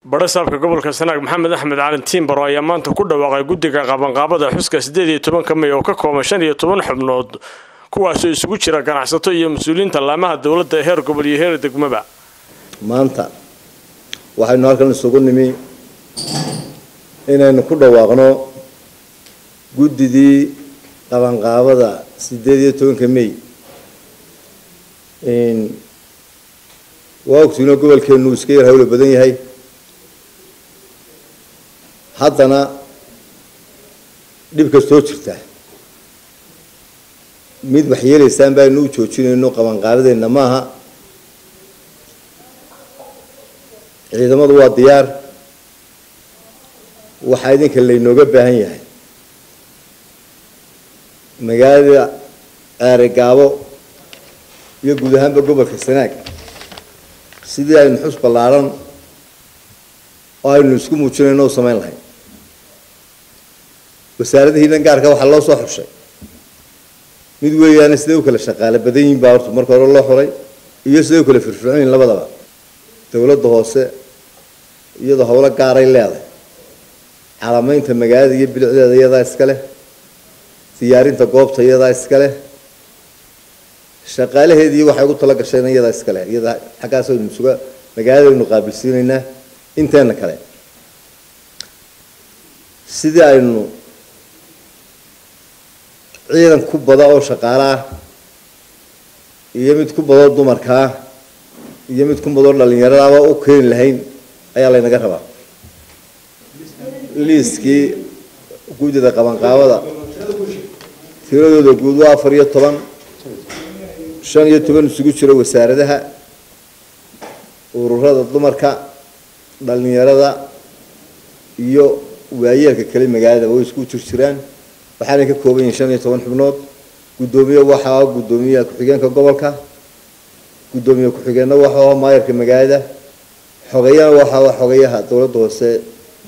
barasaabka gobolka Sanaag Maxamed Axmed Caalin Tiimbaro ayaa maanta ku dhawaaqay guddiga qabanqaabada xuska 18 May oo ka kooban 15 xubnood kuwaas oo isugu jira ganacsato iyo mas'uuliyiinta laamaha dawladda heer gobol iyo heer degmaba. maanta waxaynu halkan isugu nimi inaynu ku dhawaaqno guddidii qabanqaabada 18 May waqtiga gobolkeenu iska yar hawlo badan yahay haddana dhibka soo jirta mid wax yeelaysaan baynu u joojinayno qabanqaabadeena maaha ciidamadu waa diyaar waxa idinka leeynooga baahan yahay magaalada Aargaabo iyo guud ahaanba gobolka Sanaag sidii aynu xus balaaran oo aynu isku muujinayno sameyn lahayn wasaaradda gaarka waxa loo soo xushay mid weeyaan sidoo kale shaqaale badan yihiin baa horta marka hore loo xoray iyo sidoo kale firfircoon labadaba dawladda hoose iyadoo hawlo gaar ay leedahay calaamaynta magaalada iyo bilicdeeda iyada iska leh diyaarinta goobta iyada iska leh shaqaalaheedii waxay ugu tala gasheen iyada iska leh iyada xagaas oo suga magaalada qaabilsiinayna inteena kale sidii aynu ciidan ku bada oo shaqaala iyo mid ku bado dumarka iyo mid ku bado dhalinyarada oo keen lahayn ayaa la inaga rabaa liiskii guddida qabanqaabada tiradooda guud waa 14 15 isugu jira wasaaradaha ururada dumarka dhalinyarada iyo waayeelka kale magaalada way isku jiraan waxaana ka kooban yihiin 15 xubnood gudoomiye waxa gudoomiyaha ku-xigeenka gobolka gudoomiye ku-xigeenna waxa maayarka magaalada xogeeyana waxa xogeeyaha dawladda hoose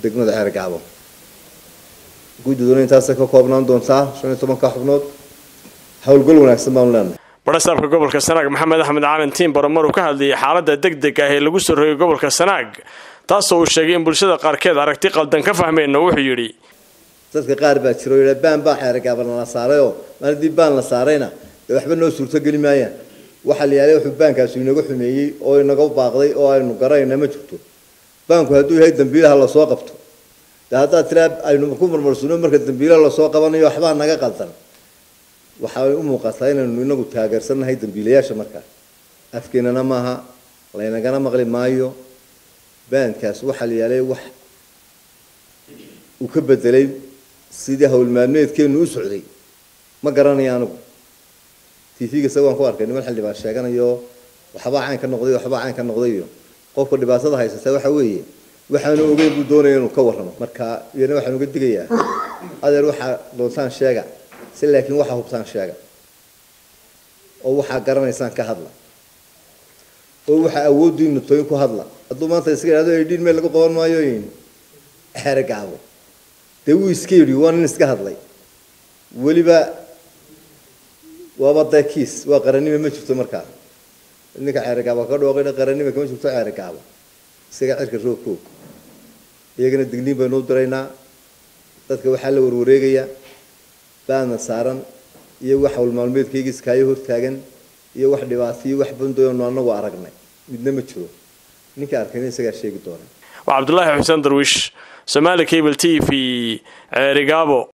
degmada Aargaabo guddiduna intaas ka koobnaan doontaa 15 xubnood hawlgal wanaagsan baan leenahay barasaabka gobolka Sanaag Maxamed Axmed Caalin Tiimbaro maruu ka hadlayay xaaladda degdeg ah ee lagu soo rogay gobolka Sanaag taasoo uu sheegay in bulshada qaarkeed aragti qaldan ka fahmeen wuxuu yiri dadka qaar baa jiro ilaa baan baa Aargaabo la saarayo markii baan la saarayna waxba noo suurto gali maayaan waxa la yaalay wuxuu baankaas inaga xumeeyay oo inaga baaqday oo aynu garayna ma jirto baanku hadduu yahay dambiilaha la soo qabto hadda tiraab aynu ku marmarsuno marka dambiilaha la soo qabanayo waxba naga qaldan waxa ay u muuqataa inaynu inagu taageersanahay dambiilayaasha marka afkeenana maaha laynagana maqli maayo baankaas waxa la yaalay wax uu ka bedelay sidii hawl maalmeedkeenu u socday ma garanayo anigu TV-ga sawan ku arkay niman xilli baa sheeganayo waxba caan ka noqday qofka dhibaatada haysata waxa weeye waxaanu ogeyn buu doonayaa inuu ka warramo marka iyana waxaan uga digayaa adeer waxa doontaan sheega si laakiin waxa hubtaan sheega oo waxa garanaysaan ka hadla oo waxa awoodiinu tooyin ku hadla hadduu maanta iska yiraahdo idin meel lagu qaban maayo in Aargaabo dee wuu iska yiri waan iska hadlay waliba waa kiis waa qaranimo ma jirto markaa ninka Aargaabo ka dhooqay qaranimo kama jirto Aargaabo isaga cirka roobko iyagana digniin baynu diraynaa dadka waxa la warwareegaya baana saaran iyo wax hawl maalmeedkayga iskaayo hortaagan iyo wax dhibaato wax bandoon anagu aragnay midna ma jiro ninka arkayna isaga sheegi doona waa Cabdullaahi Xuseen Darwish Somali Cable TV Aargaabo.